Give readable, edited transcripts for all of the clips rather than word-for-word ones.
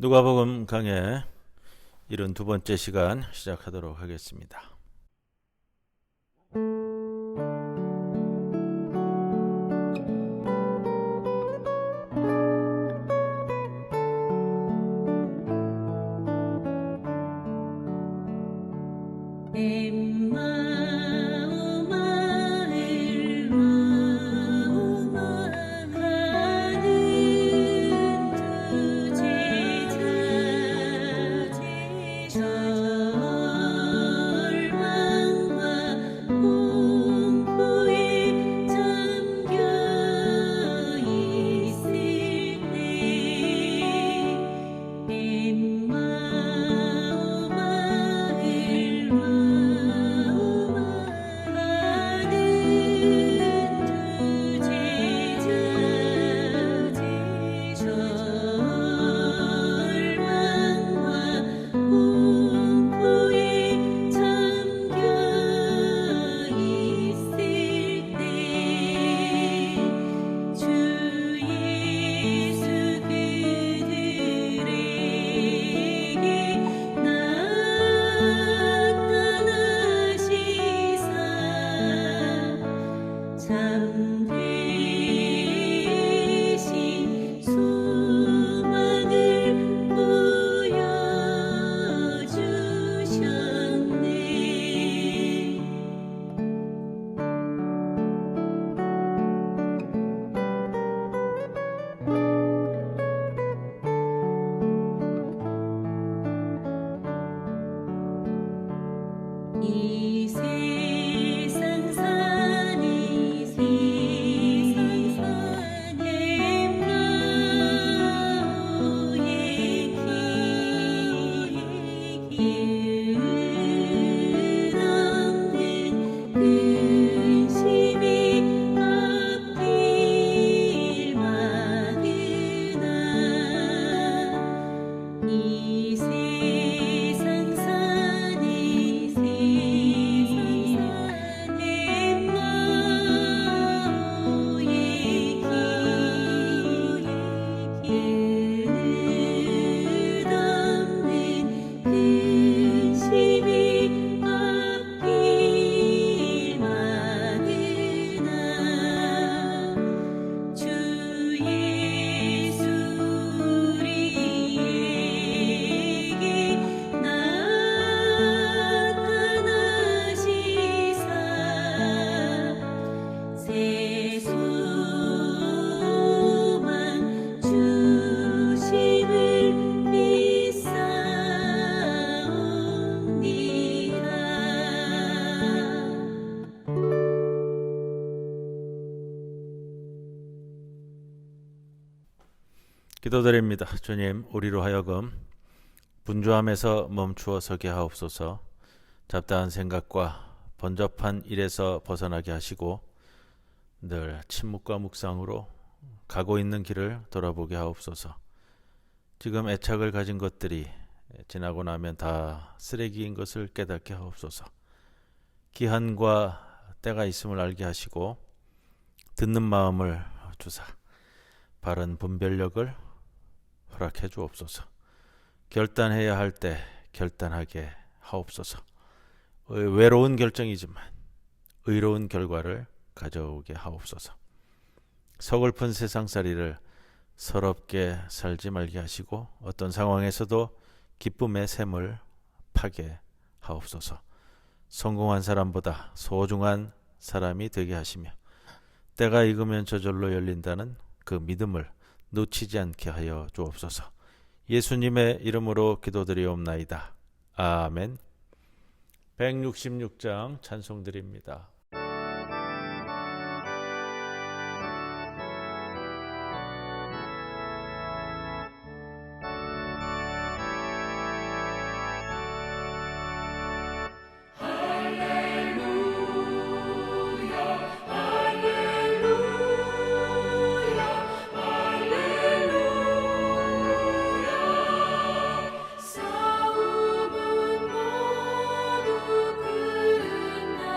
누가복음 강해 72번째 시간 시작하도록 하겠습니다. 이 세상 산이 세상에 너의 길 없는 근심이 앞길 막으나 이 세상 산이 세상에 너의 길 끝없는 근심이 앞길 막으나 주 예수 우리에게 나타나시사 새 소망 주심을 믿사옵니다. 기도드립니다. 주님, 우리로 하여금 분주함에서 멈추어 서게 하옵소서. 잡다한 생각과 번잡한 일에서 벗어나게 하시고 늘 침묵과 묵상으로 가고 있는 길을 돌아보게 하옵소서. 지금 애착을 가진 것들이 지나고 나면 다 쓰레기인 것을 깨닫게 하옵소서. 기한과 때가 있음을 알게 하시고 듣는 마음을 주사 바른 분별력을 허락해 주옵소서. 결단해야 할 때 결단하게 하옵소서. 외로운 결정이지만 의로운 결과를 가져오게 하옵소서. 서글픈 세상살이를 서럽게 살지 말게 하시고 어떤 상황에서도 기쁨의 샘을 파게 하옵소서. 성공한 사람보다 소중한 사람이 되게 하시며 때가 익으면 저절로 열린다는 그 믿음을 놓치지 않게 하여 주옵소서. 예수님의 이름으로 기도드리옵나이다. 아멘. 166장 찬송드립니다. 싸움은 모두 끝나고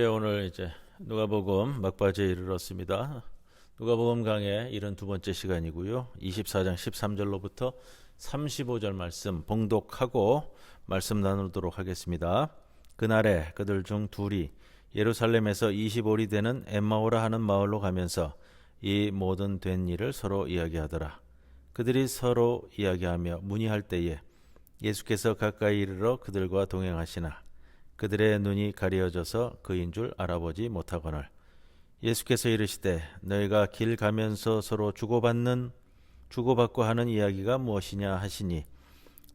오늘 이제 누가복음 막바지에 이르렀습니다. 누가복음 강의 72번째 시간이고요. 24장 13절로부터 35절 말씀 봉독하고 말씀 나누도록 하겠습니다. 그날에 그들 중 둘이 예루살렘에서 25리 되는 엠마오라 하는 마을로 가면서 이 모든 된 일을 서로 이야기하더라. 그들이 서로 이야기하며 문의할 때에 예수께서 가까이 이르러 그들과 동행하시나 그들의 눈이 가려져서 그인 줄 알아보지 못하거늘 예수께서 이르시되 너희가 길 가면서 서로 주고받고 하는 이야기가 무엇이냐 하시니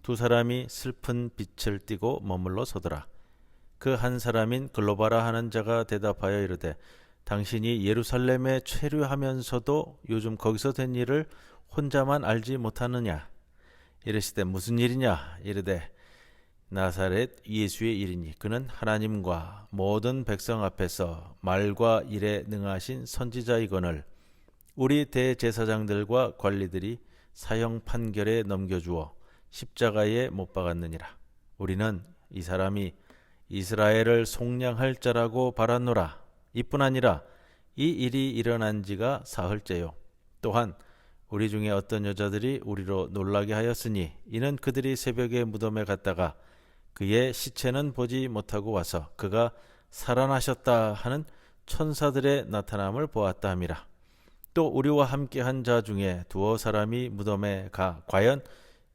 두 사람이 슬픈 빛을 띠고 머물러 서더라. 그 한 사람인 글로바라 하는 자가 대답하여 이르되 당신이 예루살렘에 체류하면서도 요즘 거기서 된 일을 혼자만 알지 못하느냐. 이르시되 무슨 일이냐. 이르되 나사렛 예수의 일이니 그는 하나님과 모든 백성 앞에서 말과 일에 능하신 선지자이거늘 우리 대제사장들과 관리들이 사형 판결에 넘겨주어 십자가에 못 박았느니라. 우리는 이 사람이 이스라엘을 속량할 자라고 바랐노라. 이뿐 아니라 이 일이 일어난 지가 사흘째요. 또한 우리 중에 어떤 여자들이 우리로 놀라게 하였으니 이는 그들이 새벽에 무덤에 갔다가 그의 시체는 보지 못하고 와서 그가 살아나셨다 하는 천사들의 나타남을 보았다 함이라. 또 우리와 함께한 자 중에 두어 사람이 무덤에 가 과연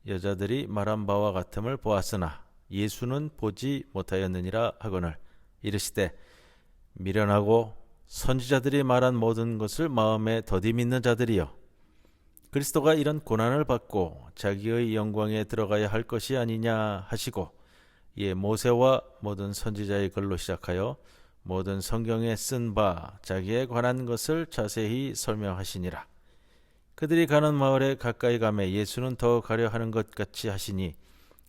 여자들이 말한 바와 같음을 보았으나 예수는 보지 못하였느니라 하거늘 이르시되 미련하고 선지자들이 말한 모든 것을 마음에 더디 믿는 자들이여 그리스도가 이런 고난을 받고 자기의 영광에 들어가야 할 것이 아니냐 하시고 이에 모세와 모든 선지자의 글로 시작하여 모든 성경에 쓴 바 자기에 관한 것을 자세히 설명하시니라. 그들이 가는 마을에 가까이 가매 예수는 더 가려 하는 것 같이 하시니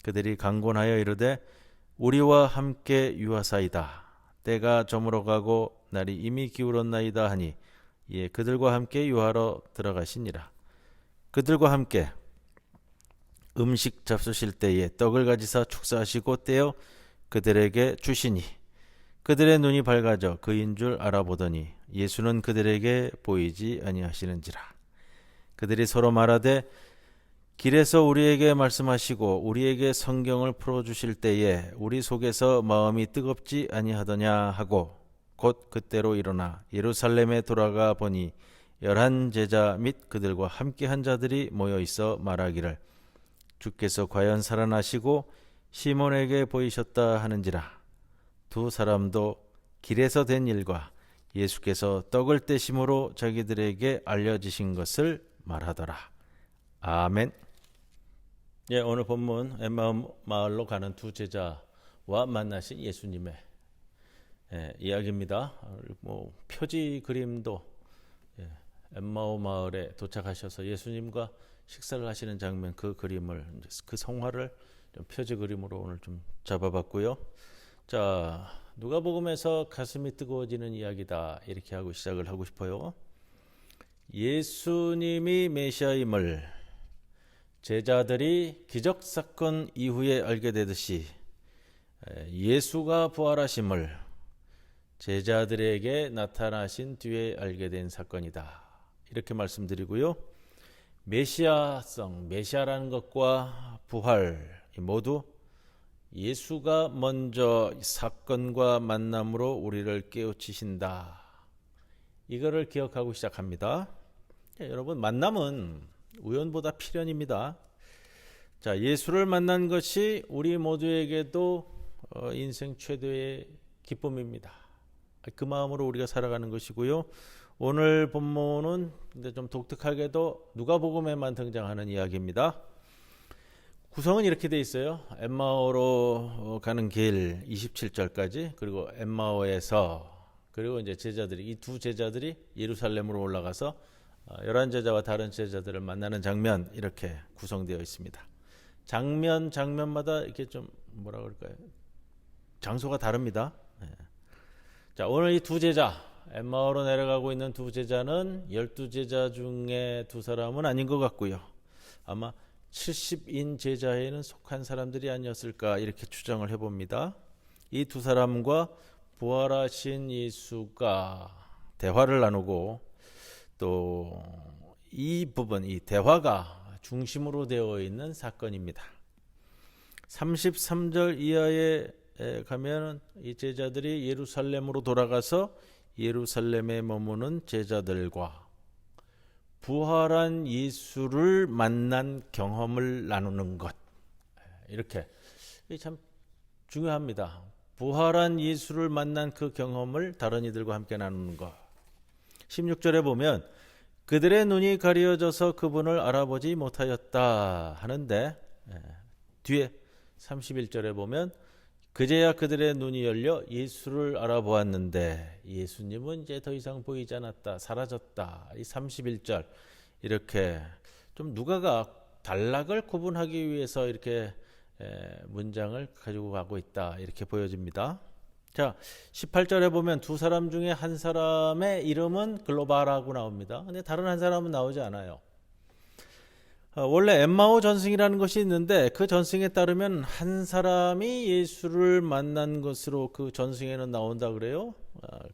그들이 강권하여 이르되 우리와 함께 유하사이다. 때가 저물어 가고 날이 이미 기울었나이다 하니 이에 그들과 함께 유하러 들어가시니라. 그들과 함께 음식 잡수실 때에 떡을 가지사 축사하시고 떼어 그들에게 주시니 그들의 눈이 밝아져 그인 줄 알아보더니 예수는 그들에게 보이지 아니하시는지라. 그들이 서로 말하되 길에서 우리에게 말씀하시고 우리에게 성경을 풀어주실 때에 우리 속에서 마음이 뜨겁지 아니하더냐 하고 곧 그때로 일어나 예루살렘에 돌아가 보니 11 제자 및 그들과 함께한 자들이 모여 있어 말하기를 주께서 과연 살아나시고 시몬에게 보이셨다 하는지라. 두 사람도 길에서 된 일과 예수께서 떡을 떼심으로 자기들에게 알려지신 것을 말하더라. 아멘. 오늘 본문 엠마오 마을로 가는 두 제자와 만나신 예수님의 이야기입니다. 표지 그림도 엠마오 마을에 도착하셔서 예수님과 식사를 하시는 장면 그 그림을 그 성화를 좀 표지 그림으로 오늘 좀 잡아봤고요. 자, 누가복음에서 가슴이 뜨거워지는 이야기다 이렇게 하고 시작을 하고 싶어요. 예수님이 메시아임을 제자들이 기적 사건 이후에 알게 되듯이 예수가 부활하심을 제자들에게 나타나신 뒤에 알게 된 사건이다. 이렇게 말씀드리고요. 메시아라는 것과 부활 모두 예수가 먼저 사건과 만남으로 우리를 깨우치신다. 이거를 기억하고 시작합니다. 여러분, 만남은 우연보다 필연입니다. 자, 예수를 만난 것이 우리 모두에게도 인생 최대의 기쁨입니다. 그 마음으로 우리가 살아가는 것이고요. 오늘 본문은 근데 좀 독특하게도 누가복음에만 등장하는 이야기입니다. 구성은 이렇게 돼 있어요. 엠마오로 가는 길 27절까지 그리고 엠마오에서 그리고 이제 제자들이 이 두 제자들이 예루살렘으로 올라가서 11제자와 다른 제자들을 만나는 장면 이렇게 구성되어 있습니다. 장면마다 이렇게 좀 뭐라 그럴까요? 장소가 다릅니다. 자, 오늘 이 두 제자 엠마오로 내려가고 있는 두 제자는 12제자 중에 두 사람은 아닌 것 같고요. 아마 70인 제자에는 속한 사람들이 아니었을까 이렇게 추정을 해봅니다. 이 두 사람과 부활하신 예수가 대화를 나누고 또 이 부분, 이 대화가 중심으로 되어 있는 사건입니다. 33절 이하에 가면 이 제자들이 예루살렘으로 돌아가서 예루살렘에 머무는 제자들과 부활한 예수를 만난 경험을 나누는 것, 이렇게 참 중요합니다. 부활한 예수를 만난 그 경험을 다른 이들과 함께 나누는 것. 16절에 보면 그들의 눈이 가려져서 그분을 알아보지 못하였다 하는데, 뒤에 31절에 보면 그제야 그들의 눈이 열려 예수를 알아보았는데 예수님은 이제 더 이상 보이지 않았다, 사라졌다. 이 31절 이렇게 좀 누가가 단락을 구분하기 위해서 이렇게 문장을 가지고 가고 있다, 이렇게 보여집니다. 자, 18절에 보면 두 사람 중에 한 사람의 이름은 글로바라고 나옵니다. 근데 다른 한 사람은 나오지 않아요. 원래 엠마오 전승이라는 것이 있는데 그 전승에 따르면 한 사람이 예수를 만난 것으로 그 전승에는 나온다 그래요.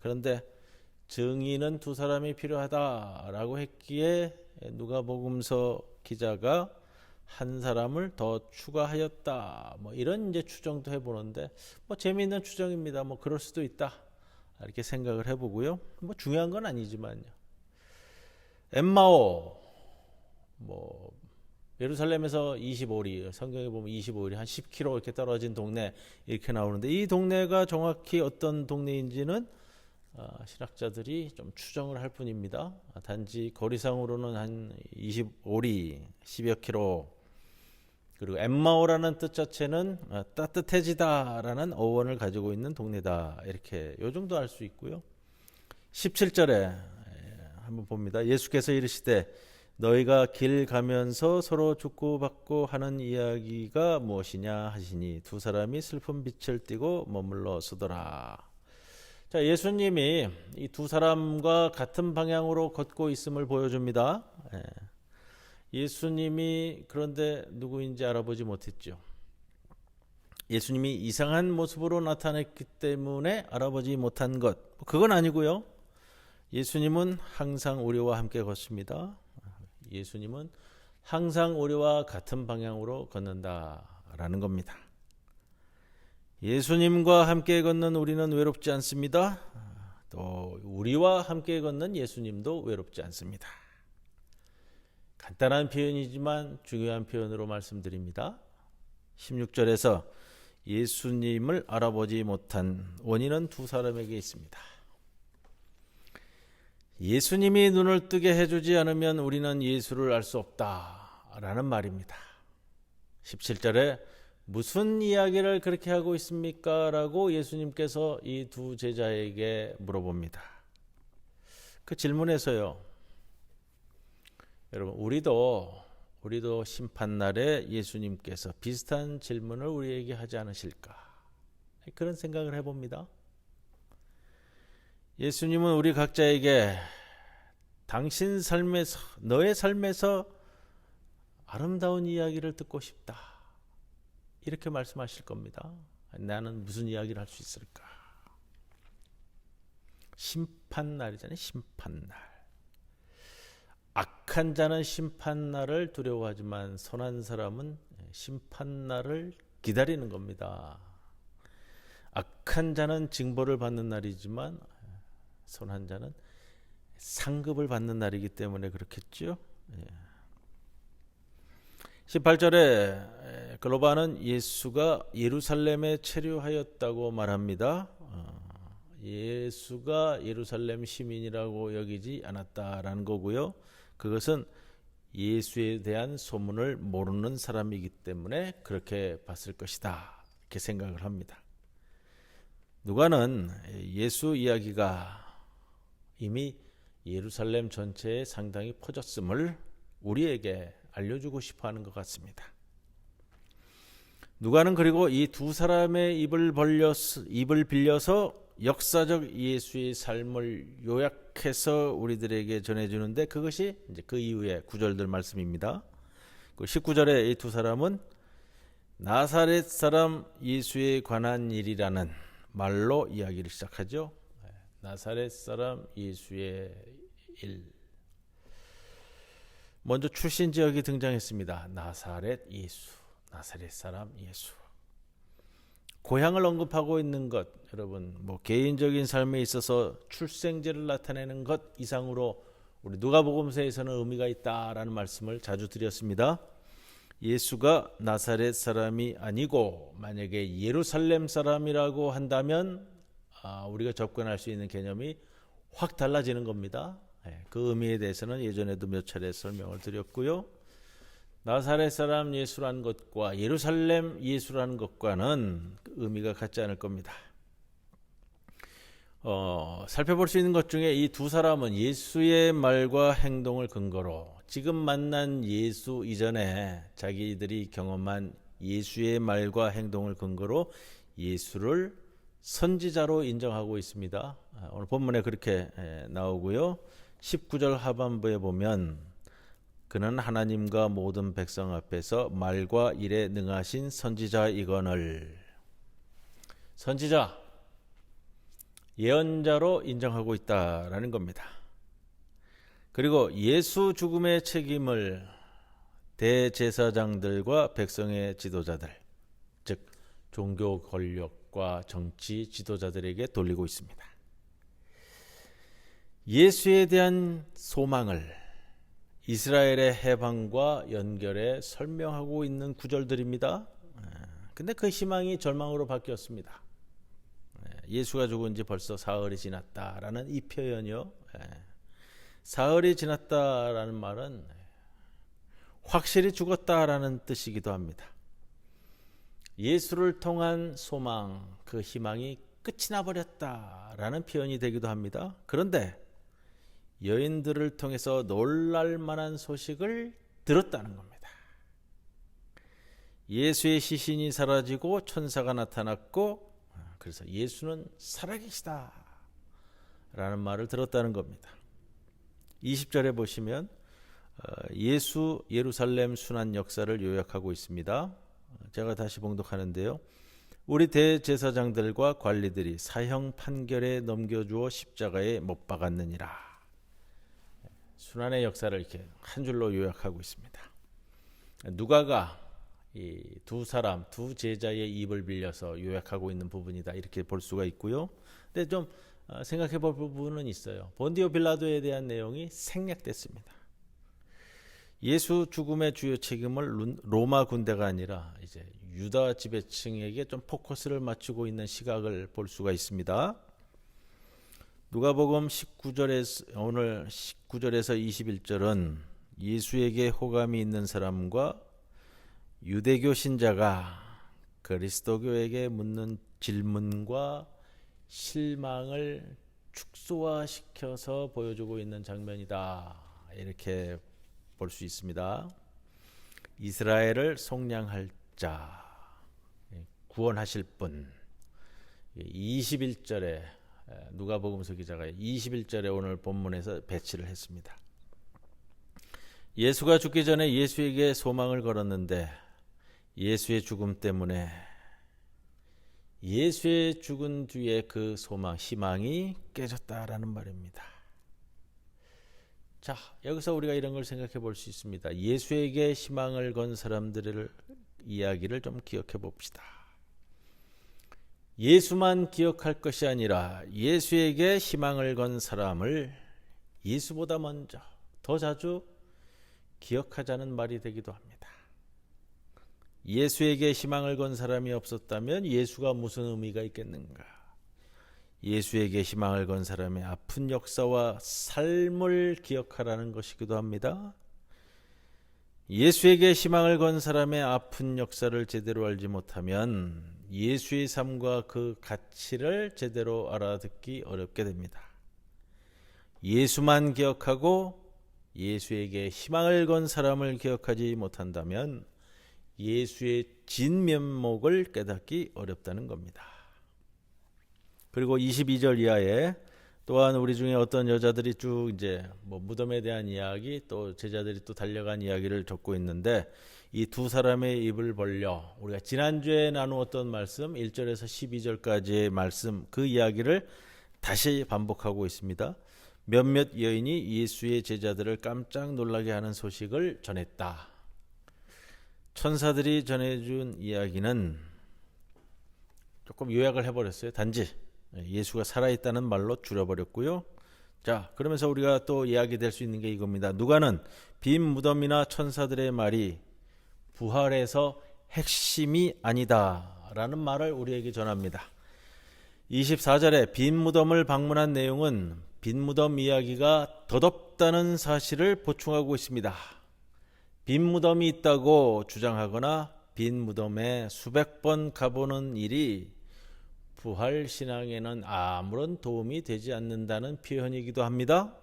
그런데 증인은 두 사람이 필요하다라고 했기에 누가복음서 기자가 한 사람을 더 추가하였다, 뭐 이런 이제 추정도 해보는데, 뭐 재미있는 추정입니다. 뭐 그럴 수도 있다, 이렇게 생각을 해보고요. 뭐 중요한 건 아니지만요. 엠마오, 뭐 예루살렘에서 25리, 성경에 보면 25리, 한 10km 이렇게 떨어진 동네 이렇게 나오는데, 이 동네가 정확히 어떤 동네인지는 신학자들이 좀 추정을 할 뿐입니다. 단지 거리상으로는 한 25리, 10여 킬로. 그리고 엠마오라는 뜻 자체는 따뜻해지다라는 어원을 가지고 있는 동네다, 이렇게 요 정도 알 수 있고요. 17절에 한번 봅니다. 예수께서 이르시되 너희가 길 가면서 서로 주고받고 하는 이야기가 무엇이냐 하시니 두 사람이 슬픈 빛을 띠고 머물러 서더라. 자, 예수님이 이 두 사람과 같은 방향으로 걷고 있음을 보여줍니다. 예수님이 그런데 누구인지 알아보지 못했죠. 예수님이 이상한 모습으로 나타났기 때문에 알아보지 못한 것, 그건 아니고요. 예수님은 항상 우리와 함께 걷습니다. 예수님은 항상 우리와 같은 방향으로 걷는다라는 겁니다. 예수님과 함께 걷는 우리는 외롭지 않습니다. 또 우리와 함께 걷는 예수님도 외롭지 않습니다. 간단한 표현이지만 중요한 표현으로 말씀드립니다. 16절에서 예수님을 알아보지 못한 원인은 두 사람에게 있습니다. 예수님이 눈을 뜨게 해주지 않으면 우리는 예수를 알 수 없다라는 말입니다. 17절에 무슨 이야기를 그렇게 하고 있습니까? 라고 예수님께서 이 두 제자에게 물어봅니다. 그 질문에서요, 여러분, 우리도 심판날에 예수님께서 비슷한 질문을 우리에게 하지 않으실까, 그런 생각을 해봅니다. 예수님은 우리 각자에게 당신 삶에서, 너의 삶에서 아름다운 이야기를 듣고 싶다, 이렇게 말씀하실 겁니다. 나는 무슨 이야기를 할 수 있을까? 심판날이잖아요. 심판날. 악한 자는 심판날을 두려워하지만 선한 사람은 심판날을 기다리는 겁니다. 악한 자는 징벌을 받는 날이지만 선한 자는 상급을 받는 날이기 때문에 그렇겠죠. 18절에 글로바는 예수가 예루살렘에 체류하였다고 말합니다. 예수가 예루살렘 시민이라고 여기지 않았다라는 거고요. 그것은 예수에 대한 소문을 모르는 사람이기 때문에 그렇게 봤을 것이다, 이렇게 생각을 합니다. 누가는 예수 이야기가 이미 예루살렘 전체에 상당히 퍼졌음을 우리에게 알려주고 싶어하는 것 같습니다. 누가는 그리고 이 두 사람의 입을 빌려서 역사적 예수의 삶을 요약해서 우리들에게 전해주는데, 그것이 이제 그 이후의 구절들 말씀입니다. 19절에 이 두 사람은 나사렛 사람 예수에 관한 일이라는 말로 이야기를 시작하죠. 나사렛 사람 예수의 일. 먼저 출신 지역이 등장했습니다. 나사렛 예수, 나사렛 사람 예수. 고향을 언급하고 있는 것, 여러분, 뭐 개인적인 삶에 있어서 출생지를 나타내는 것 이상으로 우리 누가복음서에서는 의미가 있다라는 말씀을 자주 드렸습니다. 예수가 나사렛 사람이 아니고 만약에 예루살렘 사람이라고 한다면 우리가 접근할 수 있는 개념이 확 달라지는 겁니다. 그 의미에 대해서는 예전에도 몇 차례 설명을 드렸고요. 나사렛 사람 예수라는 것과 예루살렘 예수라는 것과는 의미가 같지 않을 겁니다. 살펴볼 수 있는 것 중에 이 두 사람은 예수의 말과 행동을 근거로 지금 만난 예수 이전에 자기들이 경험한 예수의 말과 행동을 근거로 예수를 선지자로 인정하고 있습니다. 오늘 본문에 그렇게 나오고요. 19절 하반부에 보면 그는 하나님과 모든 백성 앞에서 말과 일에 능하신 선지자이거늘, 선지자, 예언자로 인정하고 있다라는 겁니다. 그리고 예수 죽음의 책임을 대제사장들과 백성의 지도자들, 즉 종교 권력과 정치 지도자들에게 돌리고 있습니다. 예수에 대한 소망을 이스라엘의 해방과 연결해 설명하고 있는 구절들입니다. 근데 그 희망이 절망으로 바뀌었습니다. 예수가 죽은 지 벌써 사흘이 지났다라는 이 표현이요. 사흘이 지났다라는 말은 확실히 죽었다라는 뜻이기도 합니다. 예수를 통한 소망, 그 희망이 끝이 나버렸다라는 표현이 되기도 합니다. 그런데 여인들을 통해서 놀랄 만한 소식을 들었다는 겁니다. 예수의 시신이 사라지고 천사가 나타났고, 그래서 예수는 살아계시다 라는 말을 들었다는 겁니다. 20절에 보시면 예수 예루살렘 순환 역사를 요약하고 있습니다. 제가 다시 봉독하는데요. 우리 대제사장들과 관리들이 사형 판결에 넘겨주어 십자가에 못 박았느니라. 순환의 역사를 이렇게 한 줄로 요약하고 있습니다. 누가가 이 두 사람, 두 제자의 입을 빌려서 요약하고 있는 부분이다 이렇게 볼 수가 있고요. 근데 좀 생각해 볼 부분은 있어요. 본디오 빌라도에 대한 내용이 생략됐습니다. 예수 죽음의 주요 책임을 로마 군대가 아니라 이제 유다 지배층에게 좀 포커스를 맞추고 있는 시각을 볼 수가 있습니다. 누가복음 19절에서 오늘 19절에서 21절은 예수에게 호감이 있는 사람과 유대교 신자가 그리스도교에게 묻는 질문과 실망을 축소화시켜서 보여주고 있는 장면이다. 이렇게 볼 수 있습니다. 이스라엘을 속량할 자, 구원하실 분. 21절에 누가복음서 기자가 21절에 오늘 본문에서 배치를 했습니다. 예수가 죽기 전에 예수에게 소망을 걸었는데 예수의 죽음 때문에 예수의 죽은 뒤에 그 소망, 희망이 깨졌다라는 말입니다. 자, 여기서 우리가 이런 걸 생각해 볼 수 있습니다. 예수에게 희망을 건 사람들의 이야기를 좀 기억해 봅시다. 예수만 기억할 것이 아니라 예수에게 희망을 건 사람을 예수보다 먼저 더 자주 기억하자는 말이 되기도 합니다. 예수에게 희망을 건 사람이 없었다면 예수가 무슨 의미가 있겠는가? 예수에게 희망을 건 사람의 아픈 역사와 삶을 기억하라는 것이기도 합니다. 예수에게 희망을 건 사람의 아픈 역사를 제대로 알지 못하면 예수의 삶과 그 가치를 제대로 알아듣기 어렵게 됩니다. 예수만 기억하고 예수에게 희망을 건 사람을 기억하지 못한다면 예수의 진면목을 깨닫기 어렵다는 겁니다. 그리고 22절 이하에 또한 우리 중에 어떤 여자들이 쭉 이제 무덤에 대한 이야기, 또 제자들이 또 달려간 이야기를 적고 있는데 이 두 사람의 입을 벌려 우리가 지난주에 나누었던 말씀 1절에서 12절까지의 말씀 그 이야기를 다시 반복하고 있습니다. 몇몇 여인이 예수의 제자들을 깜짝 놀라게 하는 소식을 전했다. 천사들이 전해준 이야기는 조금 요약을 해버렸어요. 단지 예수가 살아있다는 말로 줄여버렸고요. 자, 그러면서 우리가 또 이야기될 수 있는 게 이겁니다. 누가는 빈 무덤이나 천사들의 말이 부활에서 핵심이 아니다 라는 말을 우리에게 전합니다. 24절에 빈 무덤을 방문한 내용은 빈 무덤 이야기가 덧없다는 사실을 보충하고 있습니다. 빈 무덤이 있다고 주장하거나 빈 무덤에 수백 번 가보는 일이 부활 신앙에는 아무런 도움이 되지 않는다는 표현이기도 합니다.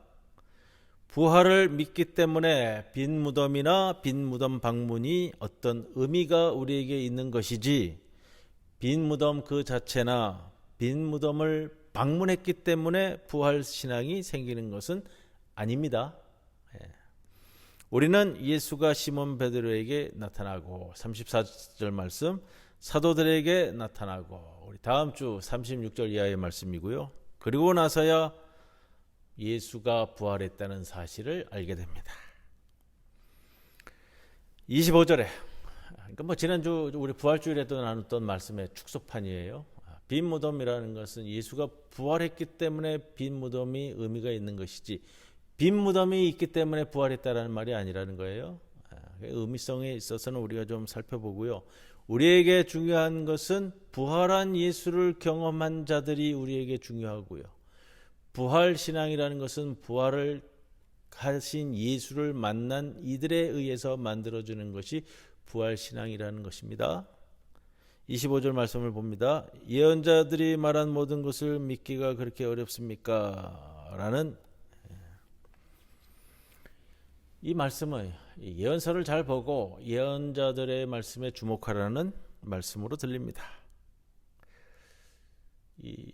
부활을 믿기 때문에 빈 무덤이나 빈 무덤 방문이 어떤 의미가 우리에게 있는 것이지 빈 무덤 그 자체나 빈 무덤을 방문했기 때문에 부활 신앙이 생기는 것은 아닙니다. 우리는 예수가 시몬 베드로에게 나타나고 34절 말씀 사도들에게 나타나고 우리 다음 주 36절 이하의 말씀이고요. 그리고 나서야 예수가 부활했다는 사실을 알게 됩니다. 25절에 그러니까 뭐 지난주 우리 부활주일에도 나눴던 말씀의 축소판이에요. 빈 무덤이라는 것은 예수가 부활했기 때문에 빈 무덤이 의미가 있는 것이지 빈 무덤이 있기 때문에 부활했다라는 말이 아니라는 거예요. 의미성에 있어서는 우리가 좀 살펴보고요. 우리에게 중요한 것은 부활한 예수를 경험한 자들이 우리에게 중요하고요. 부활 신앙이라는 것은 부활을 하신 예수를 만난 이들에 의해서 만들어지는 것이 부활 신앙이라는 것입니다. 25절 말씀을 봅니다. 예언자들이 말한 모든 것을 믿기가 그렇게 어렵습니까? 라는 이 말씀은 예언서를 잘 보고 예언자들의 말씀에 주목하라는 말씀으로 들립니다. 이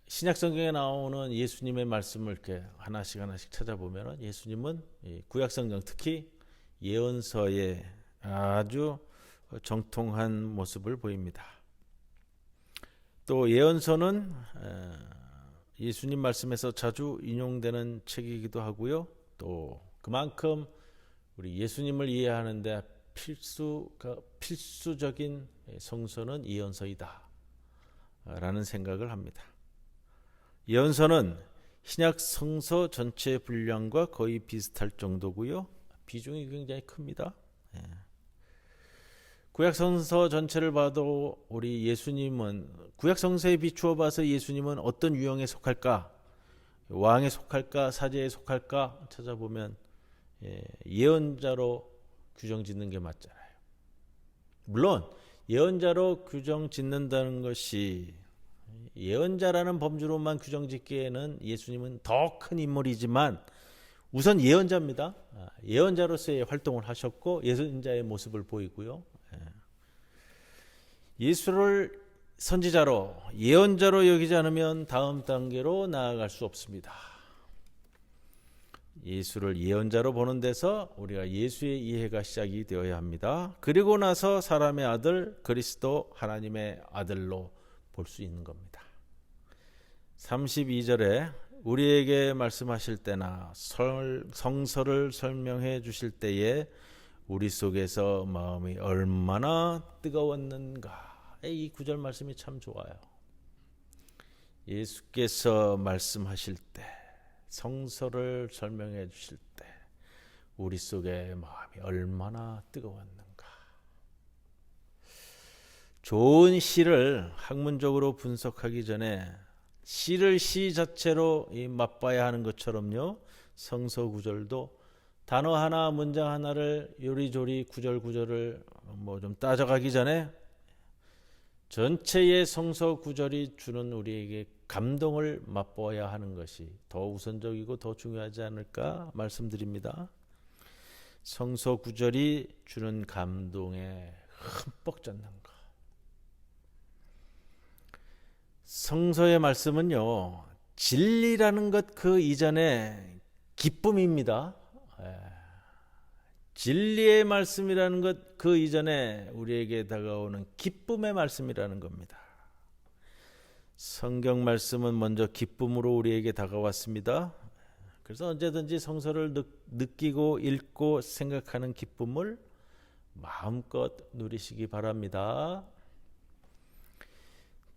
신약 성경에 나오는 예수님의 말씀을 이렇게 하나씩 찾아보면 예수님은 구약 성경 특히 예언서에 아주 정통한 모습을 보입니다. 또 예언서는 예수님 말씀에서 자주 인용되는 책이기도 하고요. 또 그만큼 우리 예수님을 이해하는데 필수적인 성서는 예언서이다 라는 생각을 합니다. 예언서는 신약 성서 전체 분량과 거의 비슷할 정도고요. 비중이 굉장히 큽니다. 구약 성서 전체를 봐도 우리 예수님은 구약 성서에 비추어 봐서 예수님은 어떤 유형에 속할까? 왕에 속할까? 사제에 속할까? 찾아보면 예언자로 규정짓는 게 맞잖아요. 물론 예언자로 규정짓는다는 것이 예언자라는 범주로만 규정짓기에는 예수님은 더 큰 인물이지만 우선 예언자입니다. 예언자로서의 활동을 하셨고 예언자의 모습을 보이고요. 예수를 선지자로 예언자로 여기지 않으면 다음 단계로 나아갈 수 없습니다. 예수를 예언자로 보는 데서 우리가 예수의 이해가 시작이 되어야 합니다. 그리고 나서 사람의 아들 그리스도 하나님의 아들로 볼 수 있는 겁니다. 32절에 우리에게 말씀하실 때나 성서를 설명해 주실 때에 우리 속에서 마음이 얼마나 뜨거웠는가. 이 구절 말씀이 참 좋아요. 예수께서 말씀하실 때 성서를 설명해 주실 때 우리 속에 마음이 얼마나 뜨거웠는가. 좋은 시를 학문적으로 분석하기 전에 시를 시 자체로 맛봐야 하는 것처럼요. 성서 구절도 단어 하나 문장 하나를 요리조리 구절을 뭐 좀 따져가기 전에 전체의 성서 구절이 주는 우리에게 감동을 맛보아야 하는 것이 더 우선적이고 더 중요하지 않을까 말씀드립니다. 성서 구절이 주는 감동에 흠뻑 젖는 것. 성서의 말씀은요, 진리라는 것 그 이전에 기쁨입니다. 진리의 말씀이라는 것, 그 이전에 우리에게 다가오는 기쁨의 말씀이라는 겁니다. 성경 말씀은 먼저 기쁨으로 우리에게 다가왔습니다. 그래서 언제든지 성서를 느끼고 읽고 생각하는 기쁨을 마음껏 누리시기 바랍니다.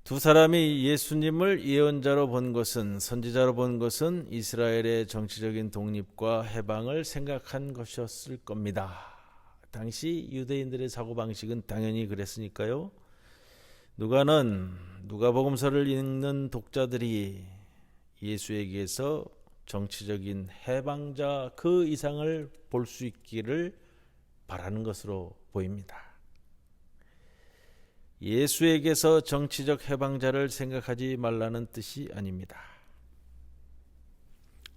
두 사람이 예수님을 예언자로 본 것은, 선지자로 본 것은 이스라엘의 정치적인 독립과 해방을 생각한 것이었을 겁니다. 당시 유대인들의 사고방식은 당연히 그랬으니까요. 누가는 누가복음서를 읽는 독자들이 예수에게서 정치적인 해방자 그 이상을 볼 수 있기를 바라는 것으로 보입니다. 예수에게서 정치적 해방자를 생각하지 말라는 뜻이 아닙니다.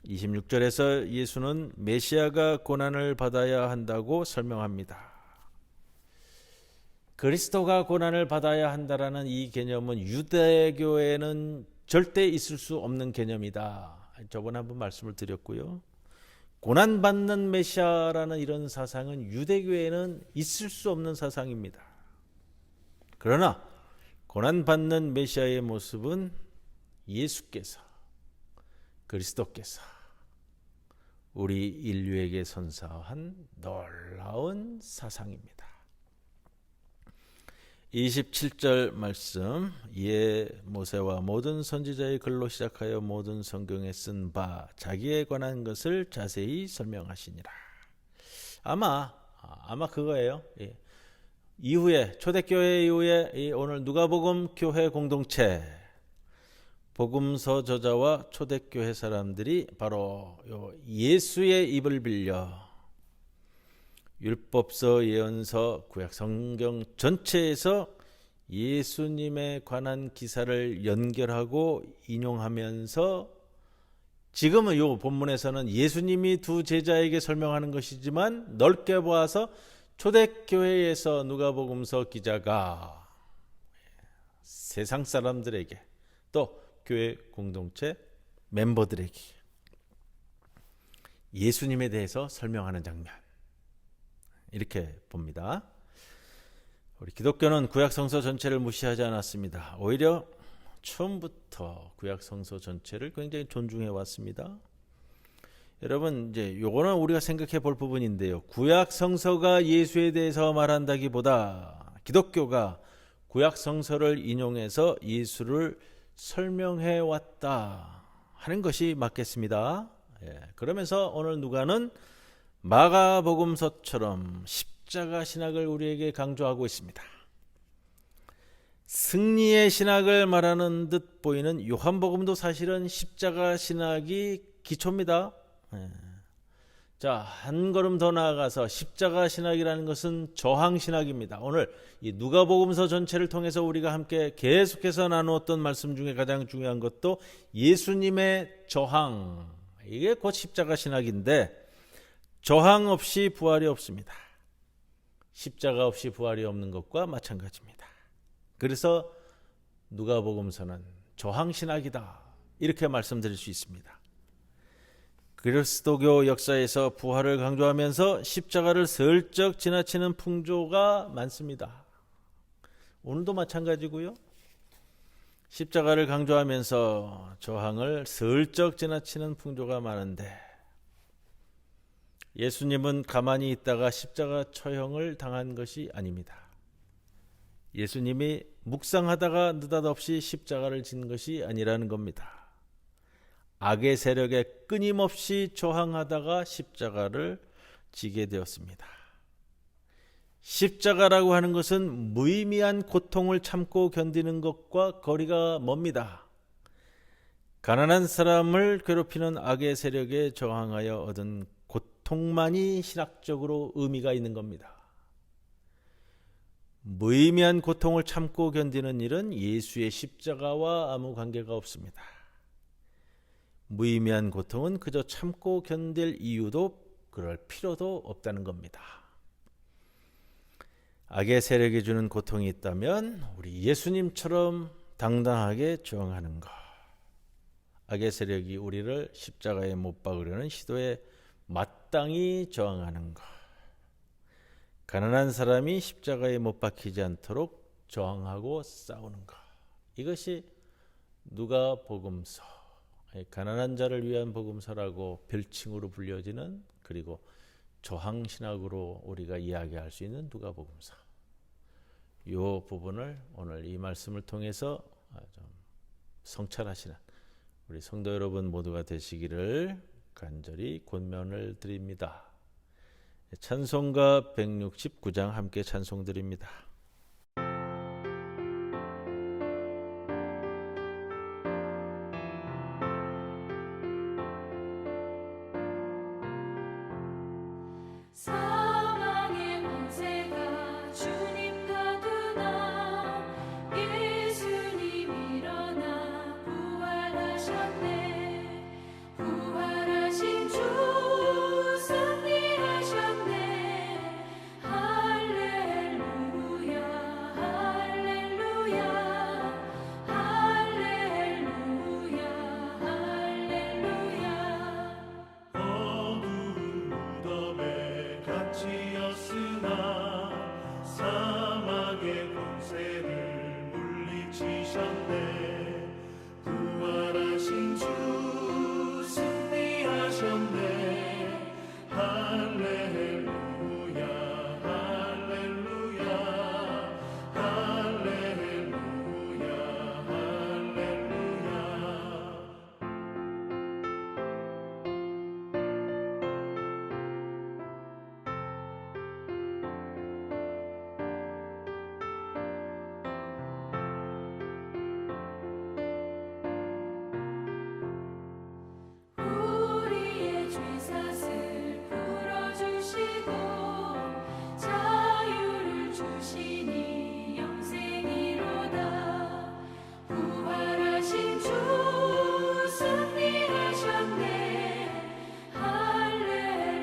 26절에서 예수는 메시아가 고난을 받아야 한다고 설명합니다. 그리스도가 고난을 받아야 한다라는 이 개념은 유대교에는 절대 있을 수 없는 개념이다. 저번에 한번 말씀을 드렸고요. 고난받는 메시아라는 이런 사상은 유대교에는 있을 수 없는 사상입니다. 그러나 고난받는 메시아의 모습은 예수께서, 그리스도께서 우리 인류에게 선사한 놀라운 사상입니다. 27절 말씀, 이에 모세와 모든 선지자의 글로 시작하여 모든 성경에 쓴 바 자기에 관한 것을 자세히 설명하시니라. 아마 그거예요. 예. 이후에 초대교회 이후에 오늘 누가복음 교회 공동체 복음서 저자와 초대교회 사람들이 바로 예수의 입을 빌려 율법서, 예언서, 구약 성경 전체에서 예수님에 관한 기사를 연결하고 인용하면서 지금은 이 본문에서는 예수님이 두 제자에게 설명하는 것이지만 넓게 보아서 초대교회에서 누가복음서 기자가 세상 사람들에게 또 교회 공동체 멤버들에게 예수님에 대해서 설명하는 장면, 이렇게 봅니다. 우리 기독교는 구약성서 전체를 무시하지 않았습니다. 오히려 처음부터 구약성서 전체를 굉장히 존중해 왔습니다. 여러분, 이제 요거는 우리가 생각해 볼 부분인데요. 구약 성서가 예수에 대해서 말한다기보다 기독교가 구약 성서를 인용해서 예수를 설명해 왔다 하는 것이 맞겠습니다. 그러면서 오늘 누가는 마가복음서처럼 십자가 신학을 우리에게 강조하고 있습니다. 승리의 신학을 말하는 듯 보이는 요한복음도 사실은 십자가 신학이 기초입니다. 자, 한 걸음 더 나아가서 십자가 신학이라는 것은 저항 신학입니다. 오늘 이 누가복음서 전체를 통해서 우리가 함께 계속해서 나누었던 말씀 중에 가장 중요한 것도 예수님의 저항, 이게 곧 십자가 신학인데 저항 없이 부활이 없습니다. 십자가 없이 부활이 없는 것과 마찬가지입니다. 그래서 누가복음서는 저항 신학이다, 이렇게 말씀드릴 수 있습니다. 그리스도교 역사에서 부활을 강조하면서 십자가를 슬쩍 지나치는 풍조가 많습니다. 오늘도 마찬가지고요. 십자가를 강조하면서 저항을 슬쩍 지나치는 풍조가 많은데 예수님은 가만히 있다가 십자가 처형을 당한 것이 아닙니다. 예수님이 묵상하다가 느닷없이 십자가를 진 것이 아니라는 겁니다. 악의 세력에 끊임없이 저항하다가 십자가를 지게 되었습니다. 십자가라고 하는 것은 무의미한 고통을 참고 견디는 것과 거리가 멉니다. 가난한 사람을 괴롭히는 악의 세력에 저항하여 얻은 고통만이 신학적으로 의미가 있는 겁니다. 무의미한 고통을 참고 견디는 일은 예수의 십자가와 아무 관계가 없습니다. 무의미한 고통은 그저 참고 견딜 이유도 그럴 필요도 없다는 겁니다. 악의 세력이 주는 고통이 있다면 우리 예수님처럼 당당하게 저항하는 것. 악의 세력이 우리를 십자가에 못 박으려는 시도에 마땅히 저항하는 것. 가난한 사람이 십자가에 못 박히지 않도록 저항하고 싸우는 것. 이것이 누가복음서, 가난한 자를 위한 복음서라고 별칭으로 불려지는, 그리고 저항신학으로 우리가 이야기할 수 있는 누가복음서. 이 부분을 오늘 이 말씀을 통해서 좀 성찰하시는 우리 성도 여러분 모두가 되시기를 간절히 권면을 드립니다. 찬송가 169장 함께 찬송드립니다. 사망의 권세가 주님 가두나 예수님 일어나 부활하셨네. 부활하신 주 승리하셨네. 할렐루야 할렐루야 할렐루야 할렐루야. 어두운 무덤에 갇히었으나 사망의 권세를 물리치셨네. 부활하신 주 승리하셨네. 할렐루야 할렐루야 할렐루야 할렐루야. 우리의 죄사슬 풀어주시고 자유를 주시니 영생이로다. 부활하신 주 승리하셨네. 할렐루야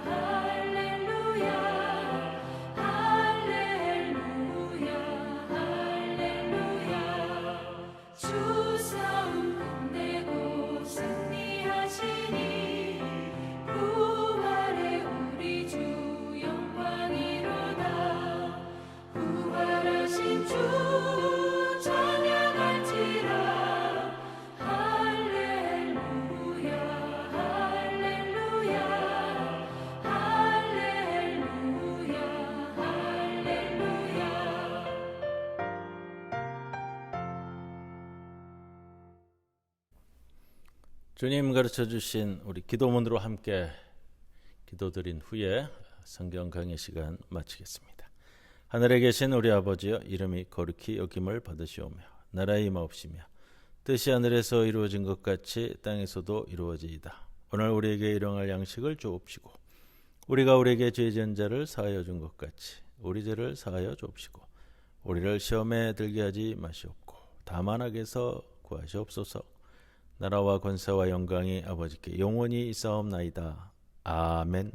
할렐루야 할렐루야 할렐루야. 주 싸움 끝내고 승리하시니 부활의 우리 주 영광이로다. 부활하신 주 찬양할지라. 할렐루야 할렐루야 할렐루야 할렐루야. 주님 가르쳐 주신 우리 기도문으로 함께 기도드린 후에 성경 강의 시간 마치겠습니다. 하늘에 계신 우리 아버지여, 이름이 거룩히 여김을 받으시오며 나라의 임하옵시며 뜻이 하늘에서 이루어진 것 같이 땅에서도 이루어지이다. 오늘 우리에게 일용할 양식을 주옵시고 우리가 우리에게 죄 지은 자를 사하여 준 것 같이 우리 죄를 사하여 주옵시고 우리를 시험에 들게 하지 마시옵고 다만 악에서 구하시옵소서. 나라와 권세와 영광이 아버지께 영원히 있사옵나이다. 아멘.